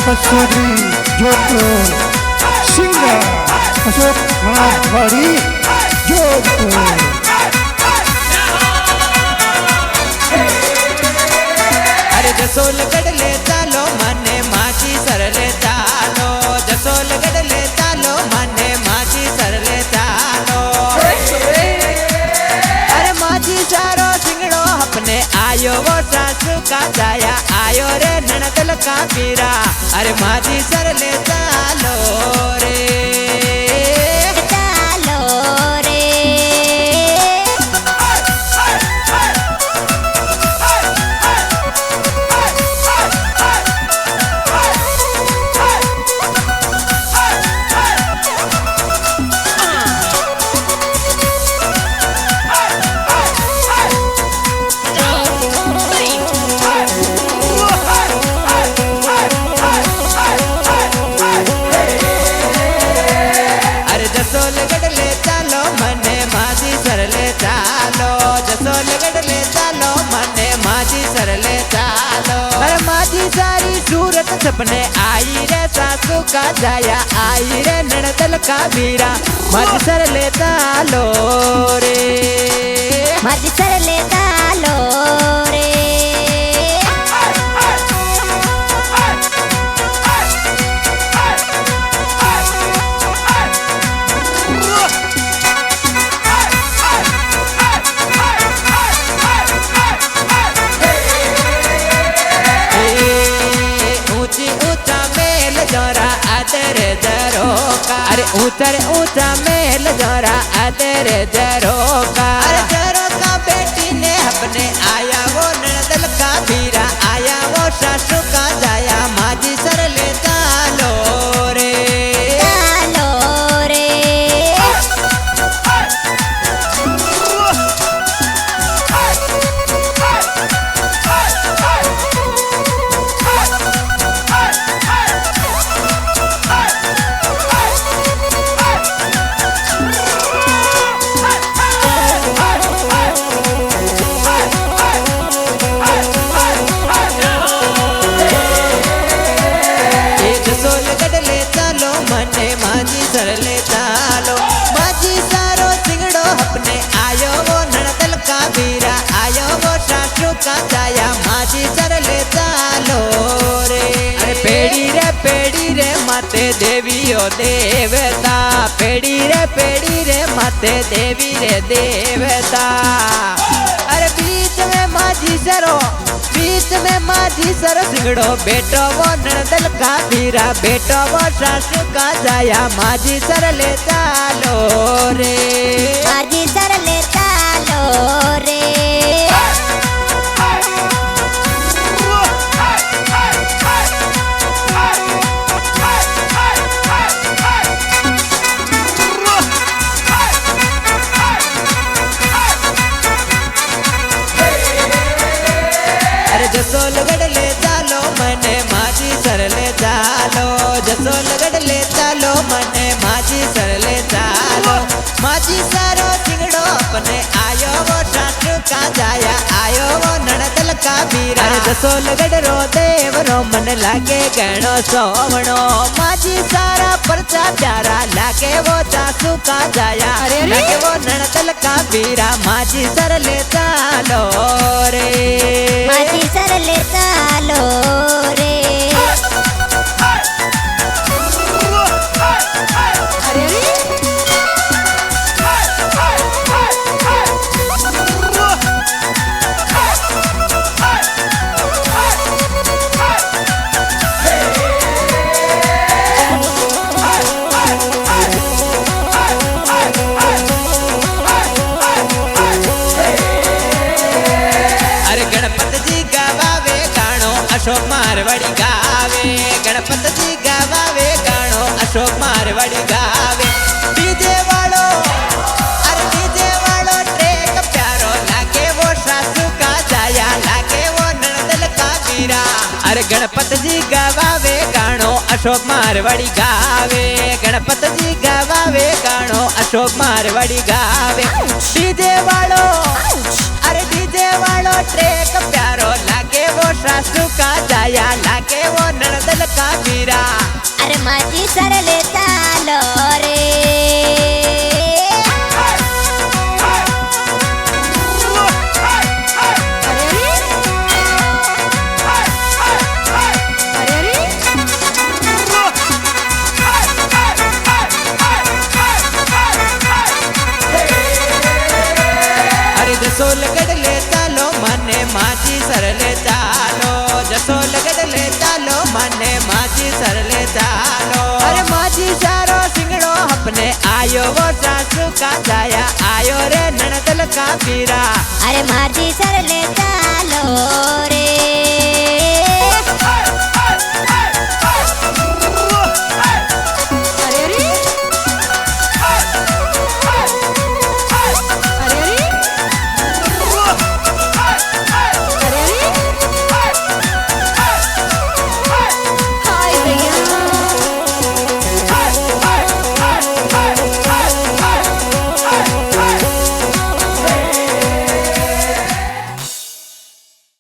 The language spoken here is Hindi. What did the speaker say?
कसूरी जोधपुर सिंगर अशोक नाथवाड़ी जोधपुर। अरे जसोल गढ़ ले चालो मने माझी सर ले चालो, जसोल गढ़ ले चालो मने माझी सर ले चालो। अरे माझी सारो सिंगड़ो अपने आयो वो सासू का जाया आयो रे ननदल का पीरा। अरे माझी सर ले चालो रे चालो रे। जसोल गढ़ ले चालो मने माझी सर ले चालो, जसोल गढ़ ले चालो मने माझी सर ले चालो। अरे माझी सारी सूरत सपने आई रे सासू का जाया आई रे ननदल का वीरा। माझी सर ले चालो रे, माझी सर ले चालो रे। तेरे दरो का। अरे ऊंचा ऊंचा मेल जोरा तेरे दरो का। अरे दरो का बेटी ने अपने आया वो ननदल का भीरा आया वो सासू का जाया माझी सर ले चालो रे चालो रे। मने माझी सर ले चालो, माझी सारो सिंगड़ो अपने आयो वो ननदल का वीरा आयो वो सासू का जाया माझी सर ले चालो रे। अरे पेड़ी रे माते देवी ओ देवता, पेड़ी रे माते देवी रे देवता। अरे बीच में माझी सरो सिंगड़ो बेटो वो ननदल का भीरा बेटो वो सासू का जाया माझी सर ले चालो रे, माझी सर ले चालो रे। जसोल गढ़ ले चालो मने माझी सर ले चालो, जसोल गढ़ ले चालो मने माझी सर ले चालो। माझी सारो सिंगड़ो अपने आयो वो सासू का जाया आयो वो ननदल का वीरा। जसोल गढ़ रो देव रो मन लागे गणो सोवणो माझी सारा परचा प्यारा लागे वो सासू का जाया लागे वो ननदल का वीरा। माझी सर ले चालो रे, माझी सर ले चालो रे। अशोक मारवाड़ी गावे गणपत जी गावे गानो अशोक मारवाड़ी गावे। डीजे वालो अरे डीजे वालो ट्रेक प्यारो लागे वो सासू का जाया लागे वो ननदल का वीरा। अरे गणपत जी गावे गानो अशोक मारवाड़ी गावे गणपत जी गावे गानो अशोक मारवाड़ी गावे। डीजे वालो अरे डीजे वालो ट्रेक प्यारो लागे वो सासू का जाया लागे वो ननदल का वीरा। माझी सरले चालो रे जसो लगडले चालो माने माझी सरले चालो जसो लगडले चालो माने माझी सरले चालो अरे माझी सारो सिंगड़ो अपने आयो वो सासू का जाया आयो रे ननदल का पीरा अरे माझी सरले चालो